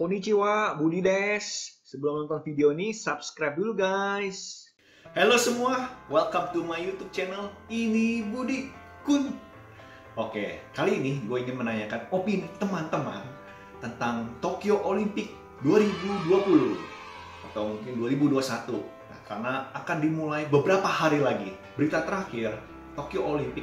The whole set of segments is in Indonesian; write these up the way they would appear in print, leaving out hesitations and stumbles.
Konnichiwa, Budi Des. Sebelum nonton video ini, subscribe dulu guys. Halo semua, welcome to my YouTube channel. Ini Budi Kun. Oke, kali ini gue ingin menanyakan opini teman-teman tentang Tokyo Olympic 2020 atau mungkin 2021. Nah, karena akan dimulai beberapa hari lagi. Berita terakhir, Tokyo Olympic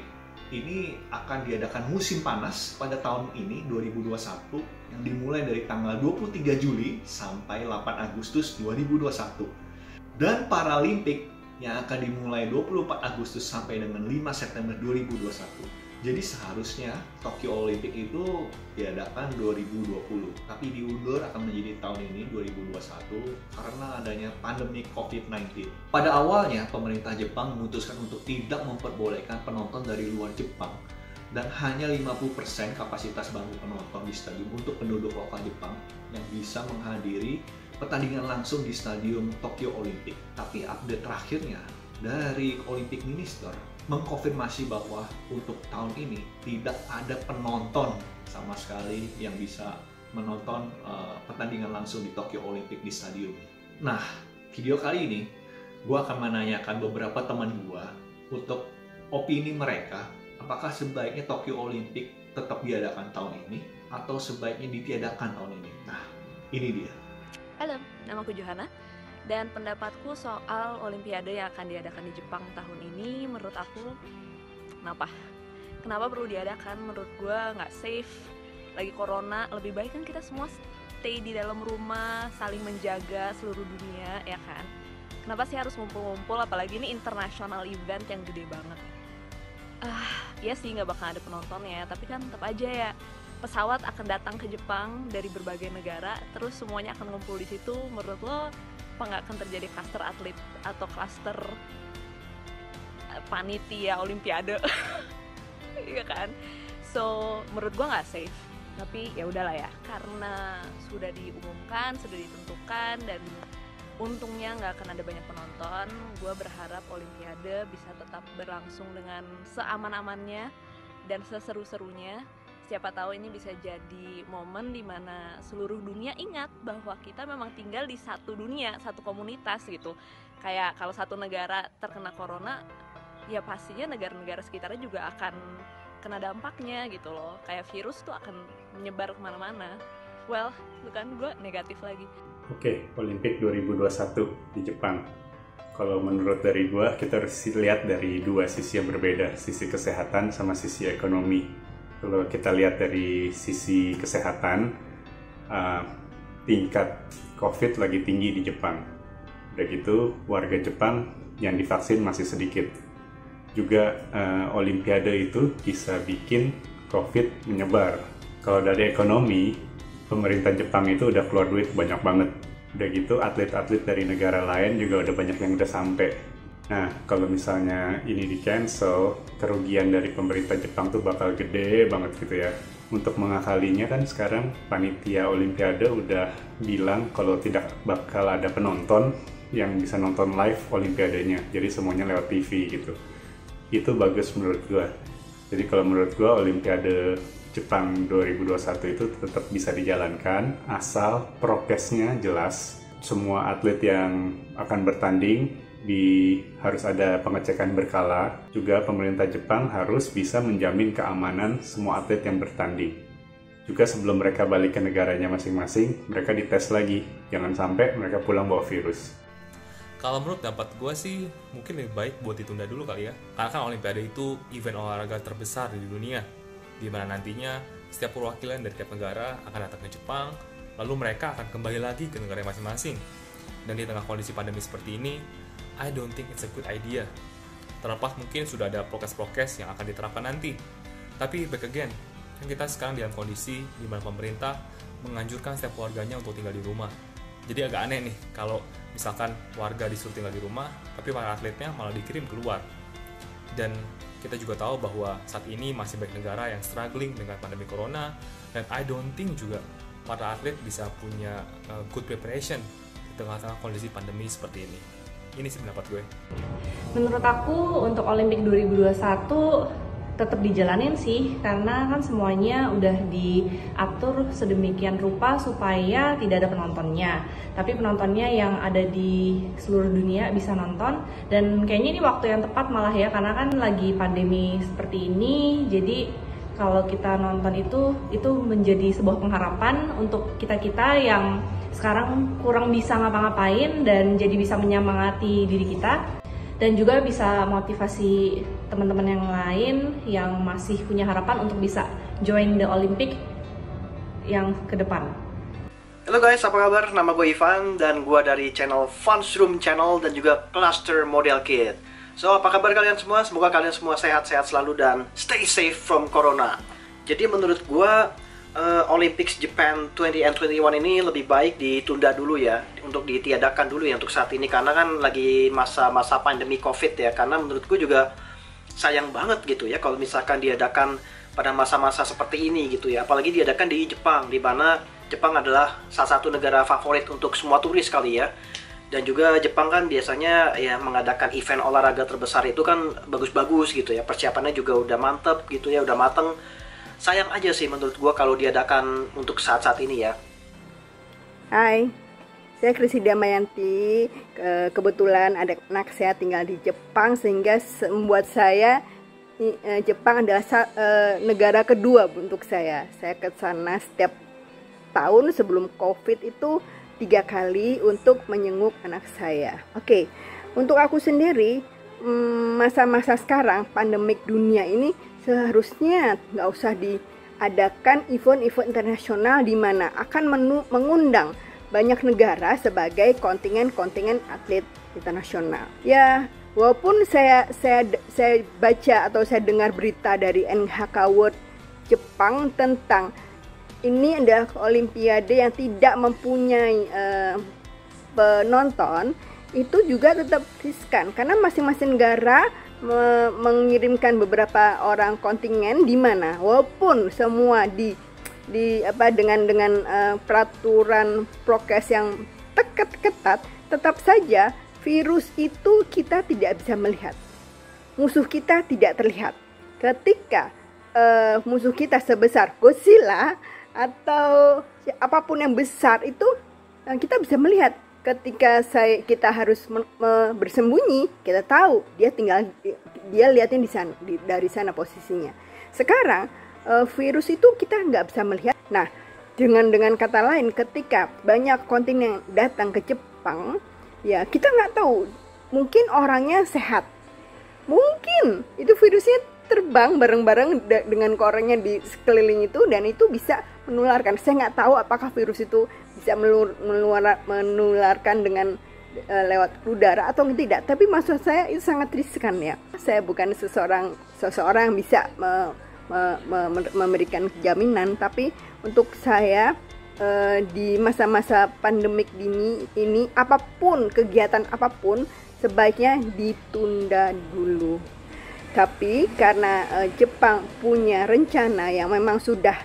ini akan diadakan musim panas pada tahun ini 2021 yang dimulai dari tanggal 23 Juli sampai 8 Agustus 2021 dan Paralimpik yang akan dimulai 24 Agustus sampai dengan 5 September 2021. Jadi seharusnya Tokyo Olympic itu diadakan 2020 tapi diundur akan menjadi tahun ini 2021 karena adanya pandemi COVID-19. Pada awalnya pemerintah Jepang memutuskan untuk tidak memperbolehkan penonton dari luar Jepang dan hanya 50% kapasitas bangku penonton di stadion untuk penduduk lokal Jepang yang bisa menghadiri pertandingan langsung di stadion Tokyo Olympic. Tapi update terakhirnya dari Olympic Minister mengkonfirmasi bahwa untuk tahun ini tidak ada penonton sama sekali yang bisa menonton pertandingan langsung di Tokyo Olympic di stadion. Nah, video kali ini gue akan menanyakan beberapa teman gue untuk opini mereka apakah sebaiknya Tokyo Olympic tetap diadakan tahun ini atau sebaiknya ditiadakan tahun ini. Nah, ini dia. Halo, namaku Johanna. Dan pendapatku soal Olimpiade yang akan diadakan di Jepang tahun ini, menurut aku, kenapa perlu diadakan? Menurut gue nggak safe, lagi corona, lebih baik kan kita semua stay di dalam rumah, saling menjaga seluruh dunia, ya kan? Kenapa sih harus ngumpul-ngumpul, apalagi ini international event yang gede banget? Ya sih nggak bakal ada penontonnya, tapi kan tetap aja ya, pesawat akan datang ke Jepang dari berbagai negara, terus semuanya akan ngumpul di situ. Menurut lo, apa nggak akan terjadi klaster atlet atau klaster panitia Olimpiade? Iya kan? So menurut gua nggak safe. Tapi ya udahlah ya, karena sudah diumumkan, sudah ditentukan, dan untungnya nggak akan ada banyak penonton. Gua berharap Olimpiade bisa tetap berlangsung dengan seaman-amannya dan seseru-serunya. Siapa tahu ini bisa jadi momen dimana seluruh dunia ingat bahwa kita memang tinggal di satu dunia, satu komunitas gitu. Kayak kalau satu negara terkena corona, ya pastinya negara-negara sekitarnya juga akan kena dampaknya gitu loh. Kayak virus tuh akan menyebar kemana-mana. Well, itu kan gue negatif lagi. Oke, Olimpik 2021 di Jepang. Kalau menurut dari gue, kita harus lihat dari dua sisi yang berbeda, sisi kesehatan sama sisi ekonomi. Kalau kita lihat dari sisi kesehatan, tingkat COVID lagi tinggi di Jepang. Udah gitu, warga Jepang yang divaksin masih sedikit. Juga Olimpiade itu bisa bikin COVID menyebar. Kalau dari ekonomi, pemerintah Jepang itu udah keluar duit banyak banget. Udah gitu, atlet-atlet dari negara lain juga udah banyak yang udah sampai. Nah, kalau misalnya ini di-cancel, kerugian dari pemerintah Jepang tuh bakal gede banget gitu ya. Untuk mengakalinya kan sekarang panitia Olimpiade udah bilang kalau tidak bakal ada penonton yang bisa nonton live Olimpiadenya. Jadi semuanya lewat TV gitu. Itu bagus menurut gua. Jadi kalau menurut gua Olimpiade Jepang 2021 itu tetap bisa dijalankan asal prokesnya jelas. Semua atlet yang akan bertanding harus ada pengecekan berkala. Juga pemerintah Jepang harus bisa menjamin keamanan semua atlet yang bertanding. Juga sebelum mereka balik ke negaranya masing-masing, mereka dites lagi. Jangan sampai mereka pulang bawa virus. Kalau menurut pendapat gue sih, mungkin lebih baik buat ditunda dulu kali ya. Karena kan Olimpiade itu event olahraga terbesar di dunia, di mana nantinya setiap perwakilan dari tiap negara akan datang ke Jepang, lalu mereka akan kembali lagi ke negara masing-masing. Dan di tengah kondisi pandemi seperti ini, I don't think it's a good idea. Terlepas mungkin sudah ada prokes-prokes yang akan diterapkan nanti. Tapi back again, kan kita sekarang dalam kondisi di mana pemerintah menganjurkan setiap warganya untuk tinggal di rumah. Jadi agak aneh nih kalau misalkan warga disuruh tinggal di rumah, tapi para atletnya malah dikirim keluar. Dan kita juga tahu bahwa saat ini masih banyak negara yang struggling dengan pandemi corona, dan I don't think juga para atlet bisa punya good preparation di tengah-tengah kondisi pandemi seperti ini. Ini sih pendapat gue. Menurut aku untuk Olimpik 2021 tetap dijalanin sih, karena kan semuanya udah diatur sedemikian rupa supaya tidak ada penontonnya, tapi penontonnya yang ada di seluruh dunia bisa nonton. Dan kayaknya ini waktu yang tepat malah ya, karena kan lagi pandemi seperti ini, jadi kalau kita nonton itu menjadi sebuah pengharapan untuk kita-kita yang sekarang kurang bisa ngapa-ngapain, dan jadi bisa menyemangati diri kita, dan juga bisa motivasi teman-teman yang lain yang masih punya harapan untuk bisa join the Olympic yang ke depan. Halo guys, apa kabar? Nama gue Ivan dan gue dari channel Funsroom Channel dan juga Cluster Model Kit. So, apa kabar kalian semua? Semoga kalian semua sehat-sehat selalu dan stay safe from corona. Jadi menurut gue Olympics Japan 2021 ini lebih baik ditunda dulu ya, untuk ditiadakan dulu ya untuk saat ini, karena kan lagi masa-masa pandemi COVID ya. Karena menurutku juga sayang banget gitu ya kalau misalkan diadakan pada masa-masa seperti ini gitu ya, apalagi diadakan di Jepang, di mana Jepang adalah salah satu negara favorit untuk semua turis kali ya. Dan juga Jepang kan biasanya ya mengadakan event olahraga terbesar itu kan bagus-bagus gitu ya, persiapannya juga udah mantep gitu ya, udah mateng. Sayang aja sih menurut gua kalau diadakan untuk saat-saat ini ya. Hai, saya Krisi Damayanti. Kebetulan ada anak saya tinggal di Jepang, sehingga membuat saya Jepang adalah negara kedua untuk saya. Saya ke sana setiap tahun sebelum COVID itu 3 kali untuk menjenguk anak saya. Oke, untuk aku sendiri, masa-masa sekarang pandemik dunia ini seharusnya nggak usah diadakan event-event internasional di mana akan mengundang banyak negara sebagai kontingen-kontingen atlet internasional. Ya, walaupun saya baca atau saya dengar berita dari NHK World Jepang tentang ini adalah olimpiade yang tidak mempunyai penonton, itu juga tetap riskan karena masing-masing negara mengirimkan beberapa orang kontingen, di mana walaupun semua dengan peraturan prokes yang ketat, tetap saja virus itu kita tidak bisa melihat. Musuh kita tidak terlihat. Ketika musuh kita sebesar Godzilla atau apapun yang besar itu, kita bisa melihat. Ketika kita harus bersembunyi, kita tahu dia lihatnya di sana, dari sana posisinya. Sekarang virus itu kita nggak bisa melihat. Nah, dengan kata lain, ketika banyak kontingen datang ke Jepang, ya kita nggak tahu, mungkin orangnya sehat, mungkin itu virusnya terbang bareng-bareng dengan orangnya di sekeliling itu, dan itu bisa menularkan. Saya nggak tahu apakah virus itu bisa menularkan dengan lewat udara atau tidak, tapi maksud saya itu sangat riskan ya. Saya bukan seseorang yang bisa memberikan jaminan, tapi untuk saya di masa-masa pandemik ini apapun kegiatan apapun sebaiknya ditunda dulu. Tapi karena Jepang punya rencana yang memang sudah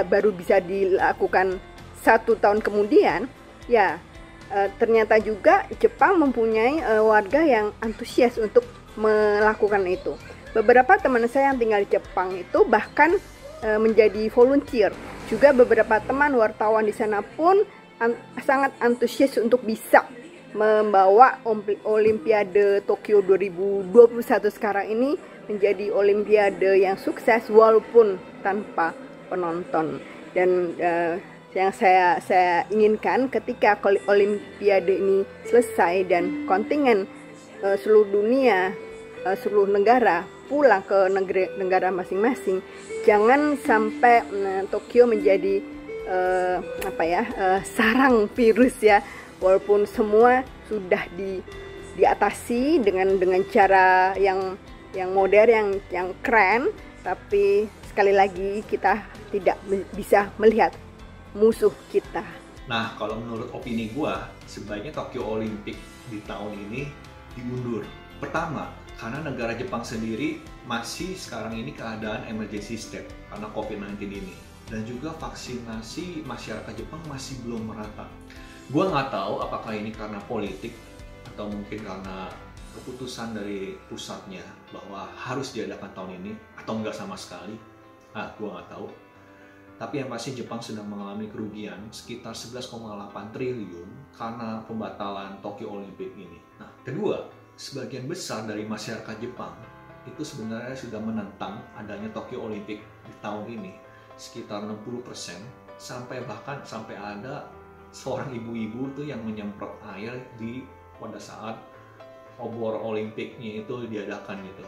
baru bisa dilakukan 1 tahun kemudian, ya ternyata juga Jepang mempunyai warga yang antusias untuk melakukan itu. Beberapa teman saya yang tinggal di Jepang itu bahkan menjadi volunteer. Juga beberapa teman wartawan di sana pun sangat antusias untuk bisa membawa Olimpiade Tokyo 2021 sekarang ini menjadi Olimpiade yang sukses walaupun tanpa penonton. Dan yang saya inginkan ketika Olimpiade ini selesai dan kontingen seluruh dunia, seluruh negara pulang ke negara masing-masing, jangan sampai Tokyo menjadi sarang virus ya. Walaupun semua sudah diatasi dengan cara yang modern, yang keren, tapi sekali lagi kita tidak bisa melihat musuh kita. Nah, kalau menurut opini gua, sebaiknya Tokyo Olympic di tahun ini diundur. Pertama, karena negara Jepang sendiri masih sekarang ini keadaan emergency state karena COVID-19 ini. Dan juga vaksinasi masyarakat Jepang masih belum merata. Gua nggak tahu apakah ini karena politik atau mungkin karena keputusan dari pusatnya bahwa harus diadakan tahun ini atau enggak sama sekali, gue nggak tahu. Tapi yang pasti Jepang sedang mengalami kerugian sekitar 11,8 triliun karena pembatalan Tokyo Olympic ini. Nah, kedua, sebagian besar dari masyarakat Jepang itu sebenarnya sudah menentang adanya Tokyo Olympic di tahun ini, sekitar 60%, sampai ada seorang ibu-ibu tuh yang menyemprot air pada saat obor Olimpiknya itu diadakan gitu.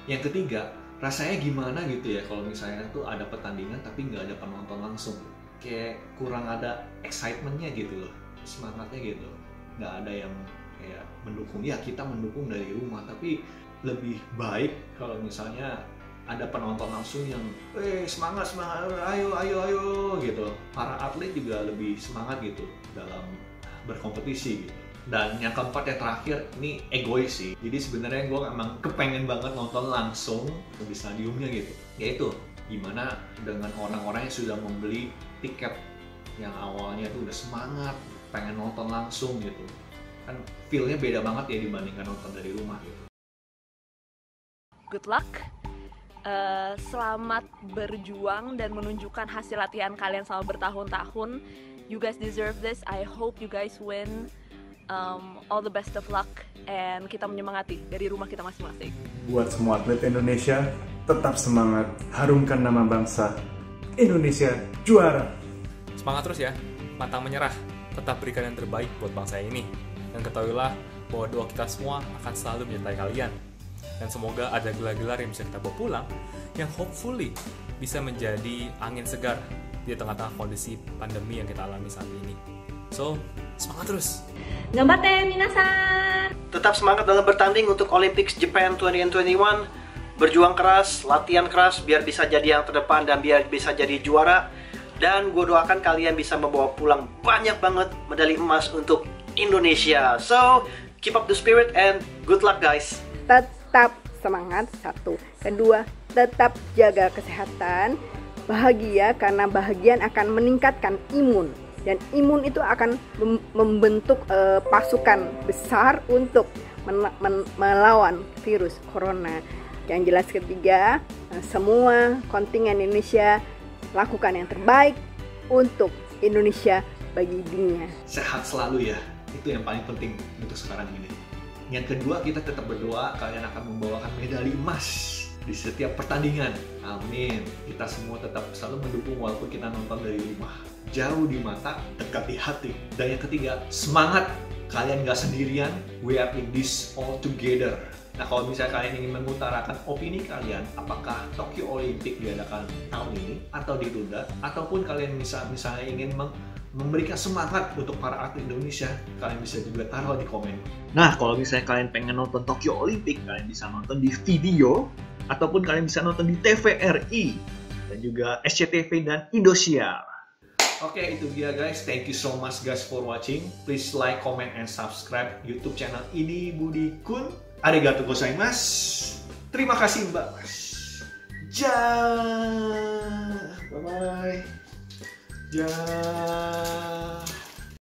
Yang ketiga, rasanya gimana gitu ya kalau misalnya tuh ada pertandingan tapi nggak ada penonton langsung, kayak kurang ada excitementnya gitu loh, semangatnya gitu, nggak ada yang kayak mendukung. Ya kita mendukung dari rumah, tapi lebih baik kalau misalnya ada penonton langsung yang semangat, ayo gitu. Para atlet juga lebih semangat gitu dalam berkompetisi gitu. Dan yang keempat, yang terakhir, ini egois sih. Jadi sebenarnya gue emang kepengen banget nonton langsung di stadiumnya gitu. Yaitu gimana dengan orang-orang yang sudah membeli tiket yang awalnya tuh udah semangat, pengen nonton langsung gitu. Kan feel-nya beda banget ya dibandingkan nonton dari rumah gitu. Good luck. Selamat berjuang dan menunjukkan hasil latihan kalian selama bertahun-tahun. You guys deserve this. I hope you guys win. All the best of luck, and kita menyemangati dari rumah kita masing-masing. Buat semua atlet Indonesia, tetap semangat, harumkan nama bangsa. Indonesia juara. Semangat terus ya, pantang menyerah, tetap berikan yang terbaik buat bangsa ini. Dan ketahuilah bahwa doa kita semua akan selalu menyertai kalian. Dan semoga ada gelar-gelar yang bisa kita bawa pulang, yang hopefully bisa menjadi angin segar di tengah-tengah kondisi pandemi yang kita alami saat ini. So, semangat terus! Ganbatte minasan! Tetap semangat dalam bertanding untuk Olympics Japan 2021. Berjuang keras, latihan keras biar bisa jadi yang terdepan dan biar bisa jadi juara. Dan gue doakan kalian bisa membawa pulang banyak banget medali emas untuk Indonesia. So, keep up the spirit and good luck guys! Tetap semangat, satu. Kedua, tetap jaga kesehatan. Bahagia karena bahagia akan meningkatkan imun. Dan imun itu akan membentuk pasukan besar untuk melawan virus corona. Yang jelas ketiga, semua kontingen Indonesia lakukan yang terbaik untuk Indonesia bagi dunia. Sehat selalu ya, itu yang paling penting untuk sekarang ini. Yang kedua, kita tetap berdoa kalian akan membawakan medali emas di setiap pertandingan. Amin. Kita semua tetap selalu mendukung walaupun kita nonton dari rumah. Jauh di mata, dekat di hati. Dan yang ketiga, semangat. Kalian gak sendirian. We are in this all together. Nah, kalau misalnya kalian ingin mengutarakan opini kalian, apakah Tokyo Olympic diadakan tahun ini atau ditunda, ataupun kalian misalnya ingin memberikan semangat untuk para atlet Indonesia, kalian bisa juga taruh di komen. Nah, kalau misalnya kalian pengen nonton Tokyo Olympic, kalian bisa nonton di video, ataupun kalian bisa nonton di TVRI, dan juga SCTV dan Indosiar. Oke, itu dia guys. Thank you so much guys for watching. Please like, comment, and subscribe YouTube channel Ini Budi Kun. Arigatou gozaimasu. Terima kasih Mbak. Bye bye.